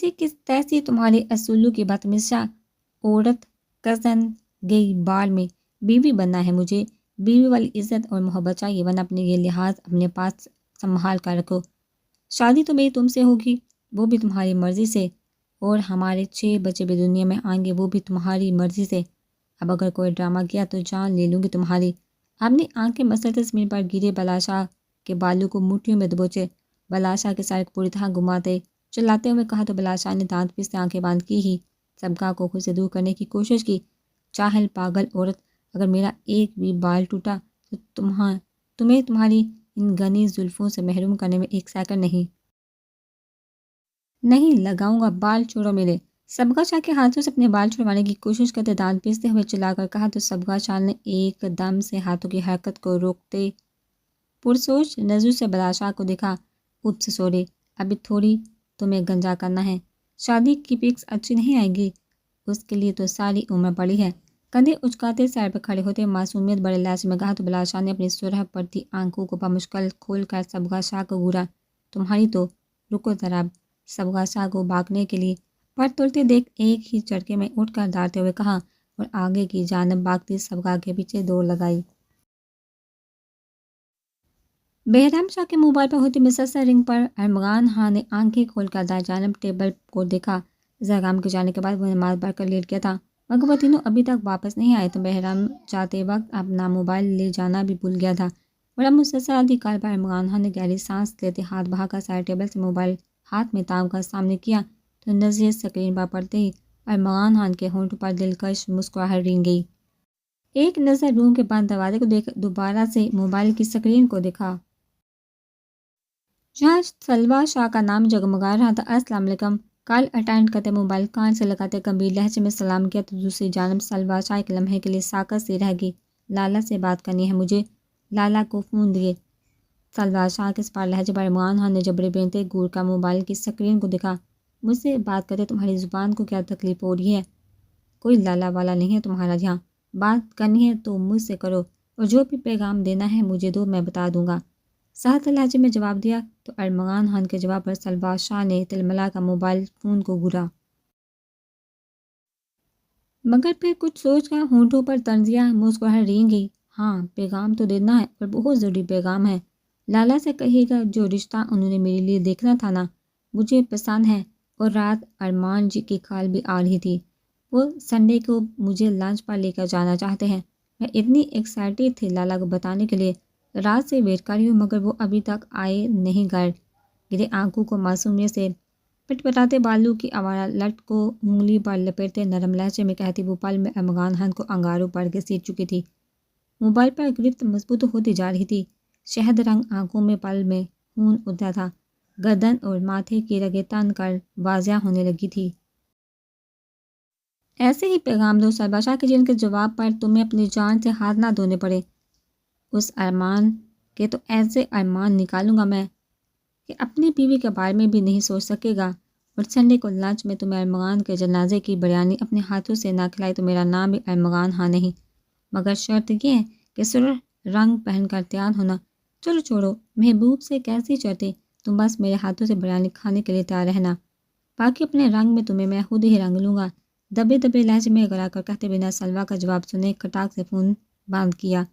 ایسی کس تیسی تمہاری اصولوں کی بدتمیزی عورت کزن گئی بال میں، بیوی بننا ہے مجھے، بیوی والی عزت اور محبت چاہیے، ورنہ اپنے یہ لحاظ اپنے پاس سنبھال کر رکھو۔ شادی تو میری تم سے ہوگی، وہ بھی تمہاری مرضی سے، اور ہمارے 6 بچے بھی دنیا میں آئیں گے، وہ بھی تمہاری مرضی سے۔ اب اگر کوئی ڈرامہ کیا تو جان لے لوں گی تمہاری۔ اپنی آنکھیں مسلسل زمین پر گرے بلاشاہ کے بالوں کو مٹھیوں میں دبوچے، بلاشاہ کے سر کو پوری طرح گھماتے، چلاتے ہوئے کہا تو بلاشاہ نے دانت پیستے آنکھیں بند کی ہی سبکا کو خود سے دور کرنے کی کوشش کی۔ چاہل پاگل عورت، اگر میرا ایک بھی بال ٹوٹا تو تمہیں تمہاری ان گھنی زلفوں سے محروم کرنے میں 1 سیکنڈ نہیں لگاؤں گا۔ بال چھوڑو میرے۔ سبکا شاہ کے ہاتھوں سے اپنے بال چھڑوانے کی کوشش کرتے دانت پیستے ہوئے چلا کر کہا تو سبکا شاہ نے ایک دم سے ہاتھوں کی حرکت کو روکتے پرسوچ نظر سے بلاشاہ کو دیکھا۔ اپس سوری، ابھی تھوڑی تمہیں گنجا کرنا ہے، شادی کی پکس اچھی نہیں آئے گی، اس کے لیے تو ساری عمر پڑی ہے۔ کندھے اچکاتے سائڈ پر کھڑے ہوتے معصومیت بڑے لہجے میں کہا تو بلاشاہ نے اپنی سرخ پڑتی آنکھوں کو بمشکل کھول کر سبکا شاہ کو گھورا۔ تمہاری تو رکو ذرا۔ سبکا شاہ کو بھاگنے کے لیے پر تلتے دیکھ ایک ہی جھٹکے میں اٹھ کر دھاڑتے ہوئے کہا اور آگے کی جانب بھاگتی سبکا کے پیچھے دوڑ لگائی۔ بہرام شاہ کے موبائل پر ہوتی مسلسل رنگ پر ارمغان خان نے آنکھیں کھول کر دائیں جانب ٹیبل کو دیکھا۔ زہرام کے جانے کے بعد وہ نماز پڑھ کر لیٹ گیا تھا، مگر وہ تینوں ابھی تک واپس نہیں آئے تو بہرام جاتے وقت اپنا موبائل لے جانا بھی بھول گیا تھا۔ بڑا مسلسل کال پر ارمغان خان نے گہری سانس لیتے ہاتھ بہا کر سائڈ ٹیبل سے موبائل ہاتھ میں تام کر سامنے کیا تو نظر اسکرین پر پڑتے ہی ارمغان خان کے ہونٹوں پر دلکش مسکراہٹ رنگ گئی۔ ایک نظر روم کے بند دروازے کو دیکھ دوبارہ سے موبائل کی اسکرین کو دیکھا جہاں سلوا شاہ کا نام جگمگا رہا تھا۔ السلام علیکم۔ کال اٹینڈ کرتے موبائل کان سے لگاتے گمبھیر لہجے میں سلام کیا تو دوسری جانب سلوا شاہ ایک لمحے کے لیے ساکت سی رہ گئی۔ لالا سے بات کرنی ہے مجھے، لالا کو فون دیے۔ سلوا شاہ کے سپار لہجے پر ارمغان خان نے جبرے بینتے گور کا موبائل کی اسکرین کو دیکھا۔ مجھ سے بات کرتے تمہاری زبان کو کیا تکلیف ہو رہی ہے؟ کوئی لالا والا نہیں ہے تمہارا، جہاں بات کرنی ہے تو مجھ سے کرو، اور جو بھی پیغام دینا ہے مجھے دو، میں بتا دوں گا۔ سخت لہجے میں جواب دیا تو ارمغان خان کے جواب پر سلوا شاہ نے تلملا کا موبائل فون کو گھورا، مگر پھر کچھ سوچ کر ہونٹوں پر طنزیہ مسکراہٹ رنگ گئی۔ ہاں پیغام تو دینا ہے، اور بہت ضروری پیغام ہے۔ لالا سے کہیے گا جو رشتہ انہوں نے میرے لیے دیکھنا تھا نا، مجھے پسند ہے، اور رات ارمان جی کی کال بھی آ رہی تھی، وہ سنڈے کو مجھے لنچ پر لے کر جانا چاہتے ہیں۔ میں اتنی ایکسائٹیڈ تھی لالا کو بتانے کے لیے، رات سے ویٹ کر رہی ہوں، مگر وہ ابھی تک آئے نہیں۔ گرے آنکھوں کو معصومیت سے پٹ پٹاتے بالوں کی آوارہ لٹ کو انگلی پر لپیٹتے نرم لہجے میں کہتی وہ پل میں ارمغان خان کو انگاروں پڑ کے سیٹ چکی تھی۔ موبائل پر گرفت مضبوط ہوتی جا رہی تھی، شہد رنگ آنکھوں میں پل میں خون اترا تھا، گردن اور ماتھے کی رگیں تن کر واضح ہونے لگی تھی۔ ایسے ہی پیغام دو سلوا شاہ کے جن کے جواب پر تمہیں اپنی جان سے ہاتھ نہ دھونے پڑے۔ اس ارمان کے تو ایسے ارمان نکالوں گا میں کہ اپنی بیوی کے بارے میں بھی نہیں سوچ سکے گا، اور سنڈے کو لنچ میں تمہیں ارمغان کے جنازے کی بریانی اپنے ہاتھوں سے نہ کھلائی تو میرا نام بھی ارمغان خان نہیں، مگر شرط یہ ہے کہ سرخ رنگ پہن کر تیار ہونا۔ چلو چھوڑو، محبوب سے کیسی شرطیں، تم بس میرے ہاتھوں سے بریانی کھانے کے لیے تیار رہنا، باقی اپنے رنگ میں تمہیں میں خود ہی رنگ لوں گا۔ دبے دبے لہجے میں گرا کر کہتے بنا سلوا کا جواب سنے کھٹاک سے فون بند کیا۔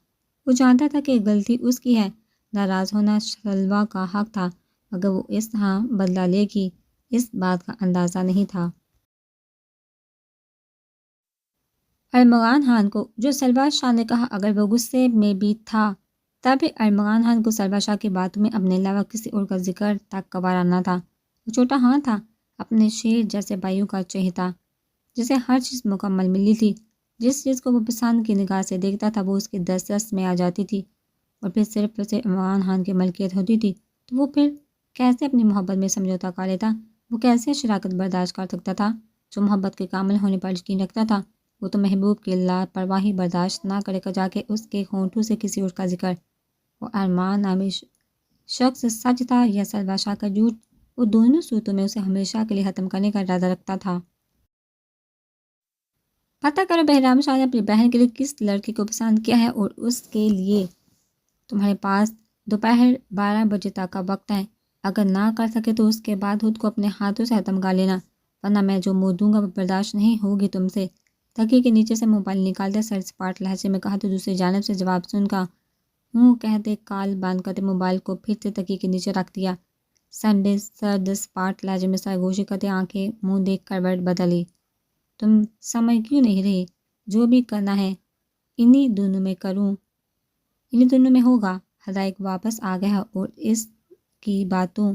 وہ جانتا تھا کہ غلطی اس کی ہے، ناراض ہونا سلوا کا حق تھا، مگر وہ اس طرح بدلہ لے گی اس بات کا اندازہ نہیں تھا۔ ارمغان خان کو جو سلوا شاہ نے کہا اگر وہ غصے میں بھی تھا تب بھی ارمغان خان کو سلوا شاہ کی باتوں میں اپنے علاوہ کسی اور کا ذکر تک گوارا نہ تھا۔ وہ چھوٹا ہاں تھا، اپنے شیر جیسے بھائیوں کا چہیتا، جسے ہر چیز مکمل ملی تھی، جس چیز کو وہ پسند کی نگاہ سے دیکھتا تھا وہ اس کی دسترس میں آ جاتی تھی، اور پھر صرف اسے ارمغان خان کی ملکیت ہوتی تھی تو وہ پھر کیسے اپنی محبت میں سمجھوتا کر لیتا؟ وہ کیسے شراکت برداشت کر سکتا تھا؟ جو محبت کے کامل ہونے پر یقین رکھتا تھا وہ تو محبوب کی لاپرواہی برداشت نہ کرے گا، جا کے اس کے ہونٹوں سے کسی اور کا ذکر۔ وہ ارمان نامی شخص سچ تھا یا سلوا شاہ کا جھوٹ، وہ دونوں صورتوں میں اسے ہمیشہ کے لیے ختم کرنے کا ارادہ رکھتا تھا۔ پتہ کرو بہرام شاہ نے اپنی بہن کے لیے کس لڑکی کو پسند کیا ہے، اور اس کے لیے تمہارے پاس دوپہر 12 بجے تک کا وقت ہے۔ اگر نہ کر سکے تو اس کے بعد خود کو اپنے ہاتھوں سے ختم کر لینا۔ ورنہ میں جو منہ دوں گا وہ برداشت نہیں ہوگی تم سے۔ تکیے کے نیچے سے موبائل نکالتے سر سپاٹ لہجے میں کہا تو دوسری جانب سے جواب سن کا کہتے کال بند کرتے موبائل کو پھر سے تکیے کے نیچے رکھ دیا۔ سنڈے سرد سپاٹ لہجے میں سرگوشی کرتے آنکھیں منہ دیکھ کر ورڈ بدلی۔ تم سمجھ کیوں نہیں رہی؟ جو بھی کرنا ہے انہی دونوں میں کروں، انہی دونوں میں ہوگا۔ حدائق واپس آ گیا اور اس کی باتوں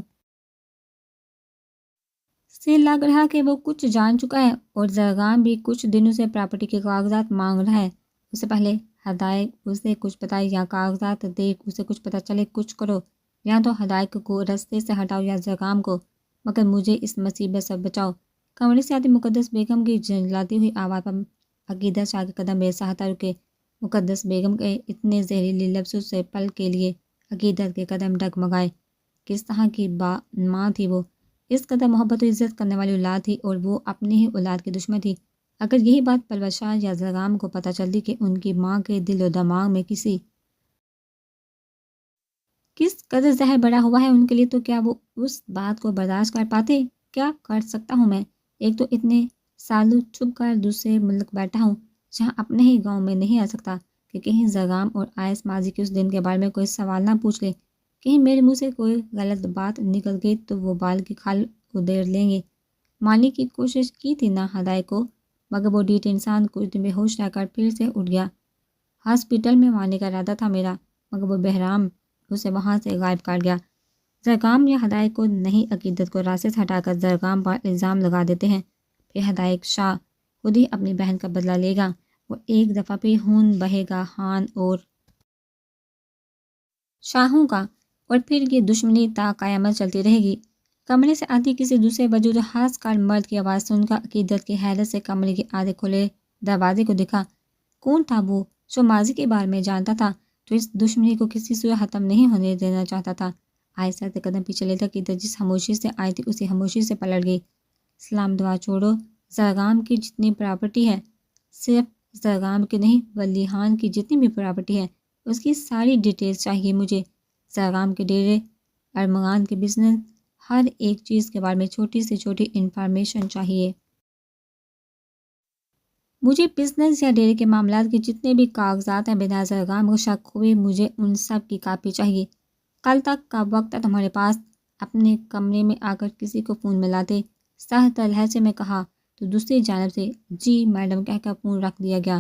سے لگ رہا کہ وہ کچھ جان چکا ہے اور زرگام بھی کچھ دنوں سے پراپرٹی کے کاغذات مانگ رہا ہے۔ اس سے پہلے حدائق اسے کچھ بتائے یا کاغذات دیکھ اسے کچھ پتہ چلے کچھ کرو، یا تو حدائق کو رستے سے ہٹاؤ یا زرگام کو، مگر مجھے اس مصیبت سے بچاؤ۔ کمرے سے آتی مقدس بیگم کی جھنجھلاتی ہوئی آواز پر عقیدت شاہ کے قدم بے ساختہ رکے۔ مقدس بیگم کے اتنے زہریلی لفظوں سے پل کے لیے عقیدت کے قدم ڈگمگائے۔ کس طرح کی ماں تھی وہ، اس قدر محبت و عزت کرنے والی اولاد تھی اور وہ اپنی ہی اولاد کی دشمن تھی۔ اگر یہی بات پرویز شاہ یا زرگام کو پتہ چلتی کہ ان کی ماں کے دل و دماغ میں کس قدر زہر بڑا ہوا ہے ان کے لیے، تو کیا وہ اس بات کو برداشت کر پاتے؟ کیا کر سکتا ہوں میں؟ ایک تو اتنے سالوں چھپ کر دوسرے ملک بیٹھا ہوں جہاں اپنے ہی گاؤں میں نہیں آ سکتا کہ کہیں زرگام اور آئس ماضی کے اس دن کے بارے میں کوئی سوال نہ پوچھ لے، کہیں میرے منہ سے کوئی غلط بات نکل گئی تو وہ بال کی کھال ادھیڑ لیں گے۔ مارنے کی کوشش کی تھی نہ حدائق کو، مگر وہ ڈیٹھ انسان کچھ دن بے ہوش رہ کر پھر سے اٹھ گیا۔ ہاسپٹل میں مارنے کا ارادہ تھا میرا، مگر وہ بہرام اسے وہاں سے غائب کر گیا۔ زرگام یا حدائق کو نہیں، عقیدت کو راستے سے ہٹا کر زرگام پر الزام لگا دیتے ہیں، پھر حدائق شاہ خود ہی اپنی بہن کا بدلہ لے گا، وہ ایک دفعہ پھر خون بہے گا خان اور شاہوں کا، اور پھر یہ دشمنی تا قیامت چلتی رہے گی۔ کمرے سے آتی کسی دوسرے وجود خاص کار مرد کی آواز سن کر عقیدت کی حیرت سے کمرے کے آدھے کھلے دروازے کو دیکھا۔ کون تھا وہ جو ماضی کے بارے میں جانتا تھا، جو اس دشمنی کو کسی سے ختم نہیں ہونے دینا چاہتا تھا؟ آہستہ سے قدم پیچھے لیتا عقیدت جس خاموشی سے آئی تھی اسی خاموشی سے پلٹ گئی۔ سلام دعا چھوڑو، زرگام کی جتنی پراپرٹی ہے، صرف زرگام کی نہیں ولی خان کی جتنی بھی پراپرٹی ہے، اس کی ساری ڈیٹیلز چاہیے مجھے۔ زرگام کے ڈیرے، ارمغان کے بزنس، ہر ایک چیز کے بارے میں چھوٹی سے چھوٹی انفارمیشن چاہیے۔ مجھے بزنس یا ڈیرے کے معاملات کے جتنے بھی کاغذات ہیں بنا زرگام کو شک ہوئے مجھے ان سب کی کاپی چاہیے۔ کل تک کا وقت ہے تمہارے پاس؟ اپنے کمرے میں آ کر کسی کو فون ملاتے سخت لہجے میں کہا تو دوسری جانب سے جی میڈم کہہ کر فون رکھ دیا گیا،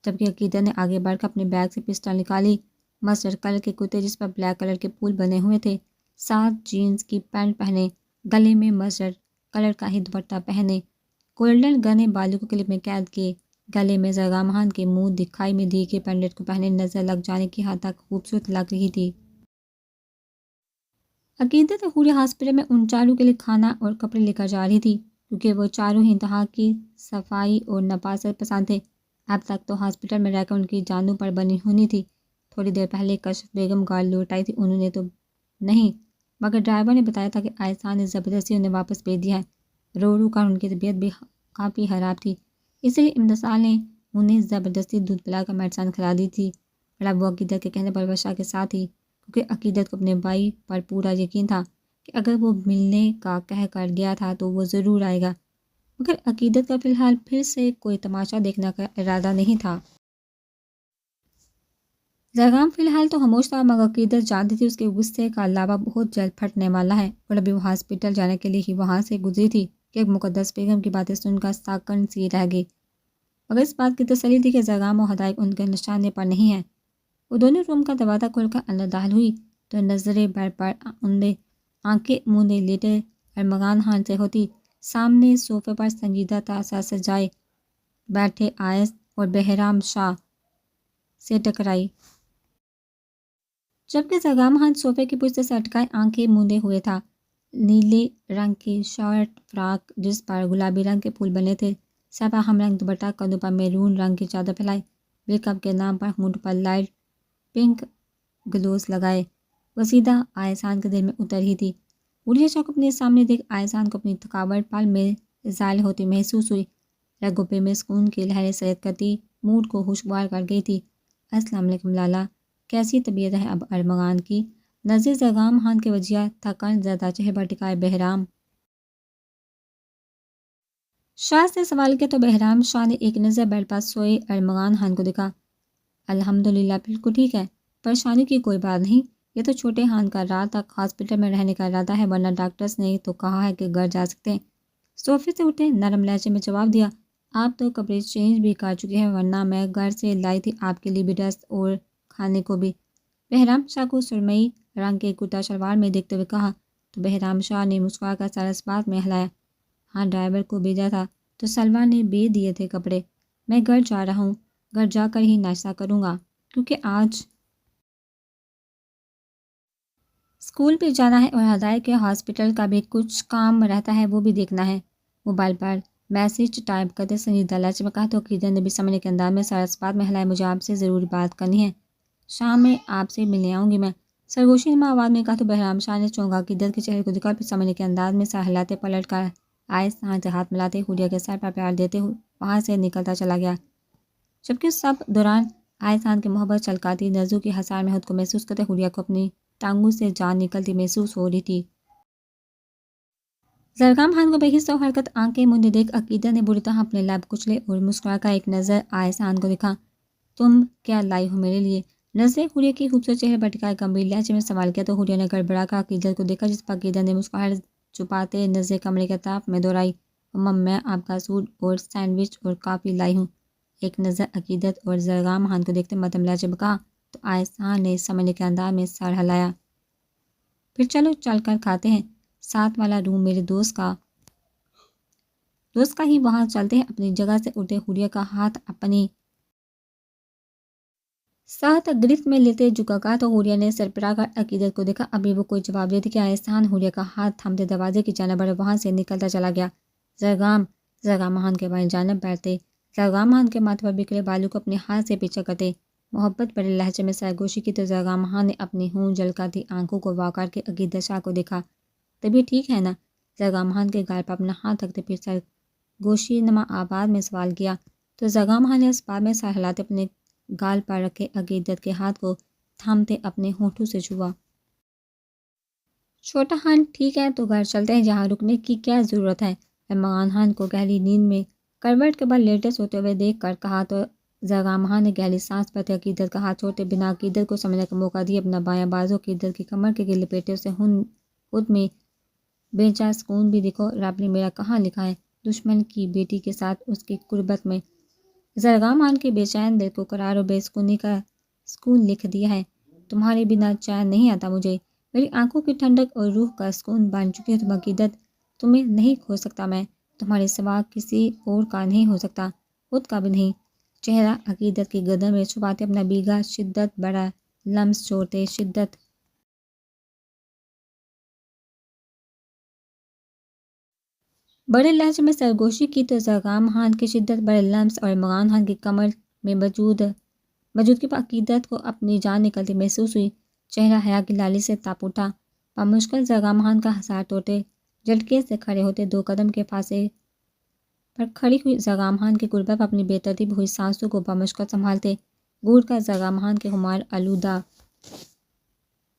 جبکہ عقیدت نے آگے بڑھ کر اپنے بیگ سے پسٹل نکالی۔ مسٹرڈ کلر کے کرتے جس پر بلیک کلر کے پھول بنے ہوئے تھے، ساتھ جینز کی پینٹ پہنے، گلے میں مسٹرڈ کلر کا ہی دوپٹہ پہنے، گولڈن گنے بالوں کو کلپ میں قید کیے، گلے میں زرگام خان کے منہ دکھائی میں دی کے پینڈنٹ کو پہنے نظر لگ جانے کی حد تک خوبصورت لگ رہی تھی۔ عقیدت پورے ہاسپٹل میں ان چاروں کے لیے کھانا اور کپڑے لے کر جا رہی تھی، کیونکہ وہ چاروں ہی انتہا کی صفائی اور نفاست پسند تھے۔ اب تک تو ہاسپٹل میں رہ کر ان کی جانوں پر بنی ہونی تھی۔ تھوڑی دیر پہلے کشف بیگم گاڑی لوٹ آئی تھی، انہوں نے تو نہیں، مگر ڈرائیور نے بتایا تھا کہ عائشہ نے زبردستی انہیں واپس بھیج دیا ہے۔ رو رو کر ان کی طبیعت بھی کافی خراب تھی، اس لیے امتسال نے انہیں زبردستی دودھ پلا کر میڈیسن کھلا دی تھی، اور اب وہ عقیدت کے کہنے پر ورشا کے ساتھ ہی، کیونکہ عقیدت کو اپنے بھائی پر پورا یقین تھا کہ اگر وہ ملنے کا کہہ کر گیا تھا تو وہ ضرور آئے گا، مگر عقیدت کا فی الحال پھر سے کوئی تماشا دیکھنے کا ارادہ نہیں تھا۔ زرگام فی الحال تو خاموش تھا، مگر عقیدت جانتی تھی اس کے غصے کا لابہ بہت جلد پھٹنے والا ہے، اور ابھی وہ ہاسپٹل جانے کے لیے ہی وہاں سے گزری تھی کہ ایک مقدس بیگم کی باتیں سن کر ساکن سی رہ گئی، مگر اس بات کی تسلی تھی کہ زرگام و حدائق ان کے نشانے پر نہیں ہے۔ وہ دونوں روم کا دروازہ کھول کر اندر داخل ہوئی تو نظریں بر پر اندھے آنکھیں مونڈے لیٹے ارمغان خان سے ہوتی سامنے صوفے پر سنجیدہ تاسا سجائے بیٹھے آئس اور بہرام شاہ سے ٹکرائی، جبکہ زرگام خان صوفے کی پشت سے اٹکائے آنکھیں مونڈے ہوئے تھا۔ نیلے رنگ کی شارٹ فراک جس پر گلابی رنگ کے پھول بنے تھے، سر پر ہم رنگ دوپٹہ، کندھوں پر میرون رنگ کی چادر پھیلائے، میک اپ کے نام پر ہونٹ پر لائٹ پنک گلوز لگائے، وہ سیدھا آئسان کے دل میں اتر ہی تھی۔ بڑھیا شاہ کو اپنے سامنے دیکھ آئسان کو اپنی تھکاوٹ پل میں زائل ہوتی محسوس ہوئی، رگوں میں سکون کی لہریں سیر کرتی موڈ کو خوشگوار کر گئی تھی۔ السلام علیکم لالا، کیسی طبیعت ہے اب ارمغان کی؟ نظر زرگام خان کے وجیہ تھکن زدہ چہرے پر ٹکائے بہرام شاہ سے سوال کیا تو بہرام شاہ نے ایک نظر بیڈ پاس سوئے ارمغان خان کو دیکھا۔ الحمدللہ بالکل ٹھیک ہے، پریشانی کی کوئی بات نہیں، یہ تو چھوٹے خان کا رات تک ہاسپٹل میں رہنے کا ارادہ ہے، ورنہ ڈاکٹرز نے تو کہا ہے کہ گھر جا سکتے ہیں۔ صوفے سے اٹھے نرم لہجے میں جواب دیا، آپ تو کپڑے چینج بھی کر چکے ہیں، ورنہ میں گھر سے لائی تھی آپ کے لیے بھی ڈریس اور کھانے کو بھی۔ بہرام شاہ کو سرمئی رنگ کے کرتا شلوار میں دیکھتے ہوئے کہا تو بہرام شاہ نے مسکرا کر سر اس بات میں ہلایا، ہاں ڈرائیور کو بھیجا تھا تو سلوا نے بھیج دیے تھے کپڑے، میں گھر جا رہا ہوں، گھر جا کر ہی ناشتہ کروں گا کیونکہ آج اسکول بھی جانا ہے اور ہدایت کے ہاسپٹل کا بھی کچھ کام رہتا ہے، وہ بھی دیکھنا ہے۔ موبائل پر میسیج ٹائپ کرتے سنجیدہ لہجے میں کہا تو عقیدت نے بھی سمجھنے کے انداز میں سر اس بات میں ہلایا، مجھے آپ سے ضروری بات کرنی ہے، شام میں آپ سے ملنے آؤں گی میں۔ سرگوشی نما آواز میں کہا تو بہرام شاہ نے چونکا عقیدت کے چہرے کو دکھا، پھر سمجھنے کے انداز میں سر ہلاتے پلٹ کر آہستہ سے ہاتھ ملاتے حوریہ کے سر پر پیار دیتے ہوئے وہاں سے نکلتا چلا گیا، جبکہ سب دوران آہستہ کے محبت چلکاتی نظروں کی حصار میں خود کو محسوس کرتے حوریہ کو اپنی ٹانگوں سے جان نکلتی محسوس ہو رہی تھی۔ زرگام خان کو بے حس و حرکت آنکھیں مندے دیکھ عقیدت نے بری طرح اپنے لب کچلے اور مسکرا کر ایک نظر آئس خان کو دکھا، تم کیا لائی ہو میرے لیے؟ نظریں حوریہ کی خوبصورت چہرے پر ٹکائے گمبھیر لہجے میں سوال کیا تو حوریہ نے گڑبڑا کر عقیدت کو دیکھا، جس پر عقیدت نے مسکراہٹ چھپاتے نظریں کمرے کے طرف میں دہرائی، امم میں آپ کا سوٹ اور سینڈوچ اور کافی لائی ہوں۔ ایک نظر عقیدت اور زرگام خان کو دیکھتے مدھم لہجے میں کہا تو آئس خان نے سمجھنے کے انداز میں سر ہلایا، پھر چلو چل کر کھاتے ہیں، ساتھ والا روم میرے دوست کا ہی، وہاں چلتے ہیں۔ اپنی جگہ سے اٹھے حوریہ کا ہاتھ اپنی ساتھ گرفت میں لیتے جھکا کہا تو حوریہ نے سرپرا کر عقیدت کو دیکھا، ابھی وہ کوئی جواب دیتی کہ آہستہ حوریہ کا ہاتھ تھامتے دروازے کی جانب بڑھے، وہاں سے نکلتا چلا گیا۔ زرگام خان کے بائیں جانب بیٹھتے زرگام خان کے ماتھے پر بکھرے بالوں کو اپنے ہاتھ سے پیچھا کرتے محبت بڑے لہجے میں سرگوشی کی تو زرگام خان نے اپنی ہوں جھلکاتی آنکھوں کو وا کر کے عقیدت شاہ کو دیکھا، طبیعت ٹھیک ہے نا؟ زرگام خان کے گال پر اپنا ہاتھ رکھتے پھر سرگوشی نما آواز میں سوال کیا تو زرگام خان نے اس بات میں سر ہلاتے اپنے گال پر رکھے عقیدت کے ہاتھ کو تھامتے اپنے ہونٹوں سے چھوا۔ چھوٹا خان ٹھیک ہے تو گھر چلتے ہیں، جہاں رکنے کی کیا ضرورت ہے؟ ارمغان خان کو گہری نیند میں کروٹ کے بل لیٹے سوتے ہوئے دیکھ کر کہا تو زرگام خان نے گہری سانس بھرتے عقیدت کا ہاتھ چھوڑتے بنا عقیدت کو سمجھنے کا موقع دیے اپنا بایاں بازو عقیدت کی کمر کے گرد لپیٹے اسے خود میں بے جا سکون بھی دیکھو، رب نے میرا کہاں لکھا ہے دشمن کی بیٹی کے ساتھ اس کی قربت میں، زرگام خان کے بے چین دل کو قرار اور بے سکونی کا سکون لکھ دیا ہے، تمہارے بنا چین نہیں آتا مجھے، میری آنکھوں کی ٹھنڈک اور روح کا سکون بن چکی ہے تم عقیدت، تمہیں نہیں کھو سکتا میں، تمہارے سوا کسی اور کا نہیں ہو سکتا، خود کا بھی نہیں۔ چہرہ عقیدت کی گردن میں چھپاتے اپنا بیگا شدت بڑا لمس چھوڑتے شدت بڑے لہجے میں سرگوشی کی تو زرگام خان کی شدت بڑے لمس اور ارمغان خان کی کمر میں موجودگی پر عقیدت کو اپنی جان نکلتی محسوس ہوئی، چہرہ حیا کی لالی سے تاپ اٹھا، بمشکل زرگام خان کا حصار توڑتے جھٹکے سے کھڑے ہوتے، دو قدم کے فاصلے پر کھڑی ہوئی زرگام خان کی قربت پر اپنی بے ترتیب ہوئی سانسوں کو بمشکل سنبھالتے گھور کر زرگام خان کے خمار آلودہ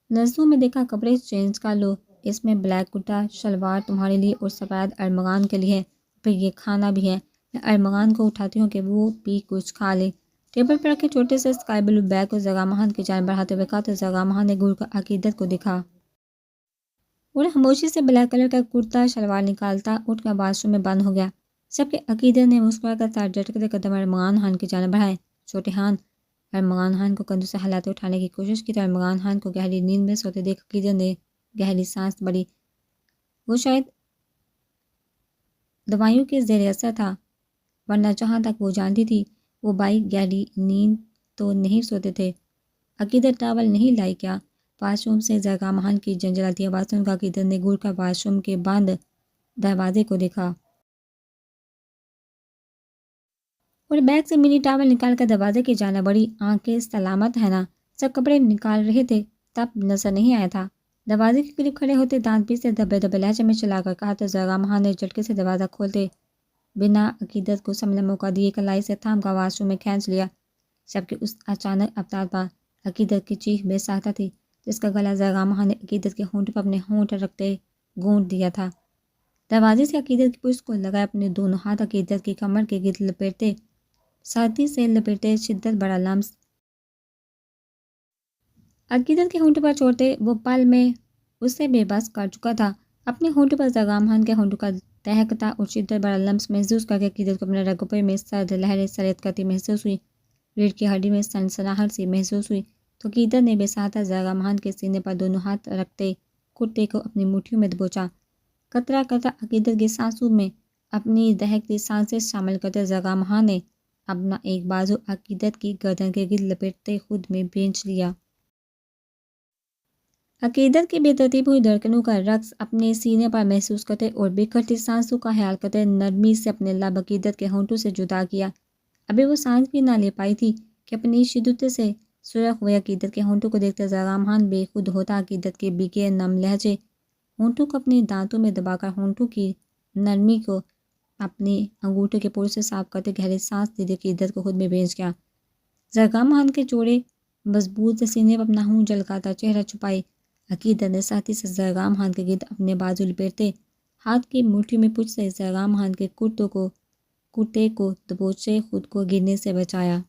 نظروں میں دیکھا، کپڑے چینج کر لو، اس میں بلیک کرتا شلوار تمہارے لیے اور سفید ارمغان کے لیے ہے، پھر یہ کھانا بھی ہے، میں ارمغان کو اٹھاتی ہوں کہ وہ بھی کچھ کھا لے۔ ٹیبل پر رکھے چھوٹے سے اسکائی بلو بیگ کو زرگام خان کی جانب بڑھاتے ہوئے کہا تو زرگام خان نے گھور کر عقیدت کو دیکھا اور خاموشی سے بلیک کلر کا کرتا شلوار نکالتا اٹھ کر واش روم میں بند ہو گیا، جبکہ عقیدت نے مسکرا کر سر جھٹکتے قدم ارمغان خان کی جانب بڑھائے۔ چھوٹے خان ارمغان خان کو کندھوں سے ہلاتے اٹھانے کی کوشش کی تو ارمغان خان کو گہری نیند میں سوتے دیکھ عقیدت نے گہری سانس بھری، وہ شاید دوائیوں کے زیر اثر تھا، ورنہ جہاں تک وہ جانتی تھی وہ بھائی گہری نیند تو نہیں سوتے تھے۔ عقیدت ٹاول نہیں لائی کیا؟ واش روم سے زرگام خان کی جنجلاتی آواز سن کر عقیدت نے گھور کر واش روم کے بند دروازے کو دیکھا اور بیگ سے منی ٹاول نکال کر دروازے کی جانب بڑھی، آنکھیں سلامت ہے نا؟ سب کپڑے نکال رہے تھے تب نظر نہیں آیا تھا، دروازے کے قریب کھڑے ہوتے دانت پیس سے دبے دبے لہجے میں چلا کر کہا تو زرگام خان نے جھٹکے سے دروازہ کھولتے بنا عقیدت کو سمجھنے موقع دیے کلائی سے تھام کر واش روم میں کھینچ لیا، جبکہ اس اچانک افطار پر عقیدت کی چیخ بے ساختہ تھی، جس کا گلا زرگام خان نے عقیدت کے ہونٹ پر اپنے ہونٹ رکھتے گونٹ دیا تھا۔ دروازے سے عقیدت کی پشت کو لگائے اپنے دونوں ہاتھ عقیدت کی کمر کے گرد لپیٹتے، سردی سے لپیٹے، شدت بڑا لمس عقیدت کے ہونٹوں پر چھوڑتے، وہ پل میں اسے بے بس کر چکا تھا۔ اپنے ہونٹوں پر زغام خان کے ہونٹوں کا دہکتا اور شدت بڑا لمس محسوس کر کے عقیدت کو اپنے رگوں میں سرد لہریں سرد کرتی محسوس ہوئی، ریڑھ کی ہڈی میں سنسناہٹ سی محسوس ہوئی تو عقیدت نے بے ساختہ زغام خان کے سینے پر دونوں ہاتھ رکھتے کرتے کو اپنی مٹھیوں میں دبوچا۔ قطرہ قطرہ عقیدت کی سانسوں میں اپنی دہکتی سانسیں شامل کرتے زغام خان نے اپنا ایک بازو عقیدت کی گردن کے گرد لپیٹتے خود میں بھینچ لیا۔ عقیدت کی بے ترتیب ہوئی دھڑکنوں کا رقص اپنے سینے پر محسوس کرتے اور بکھرتی سانسوں کا خیال کرتے نرمی سے اپنے لب عقیدت کے ہونٹوں سے جدا کیا۔ ابھی وہ سانس بھی نہ لے پائی تھی کہ اپنی شدت سے سرخ ہوئے عقیدت کے ہونٹوں کو دیکھتے زغام خان بے خود ہوتا عقیدت کے بھیگے نم لہجے ہونٹوں کو اپنے دانتوں میں دبا کر ہونٹوں کی نرمی کو اپنے انگوٹھے کے پور سے صاف کرتے گہری سانس دے عقیدت کو خود میں بھیج گیا۔ زغام خان کے چوڑے مضبوط سینے پر اپنا ہونٹ جھلکاتا چہرہ چھپائے عقیدت نے سختی سے زغام خان کے گرد اپنے بازو لپیٹتے ہاتھ کی مٹھی میں پچھ سے زغام خان کے کرتے کو دبوچے خود کو گرنے سے بچایا۔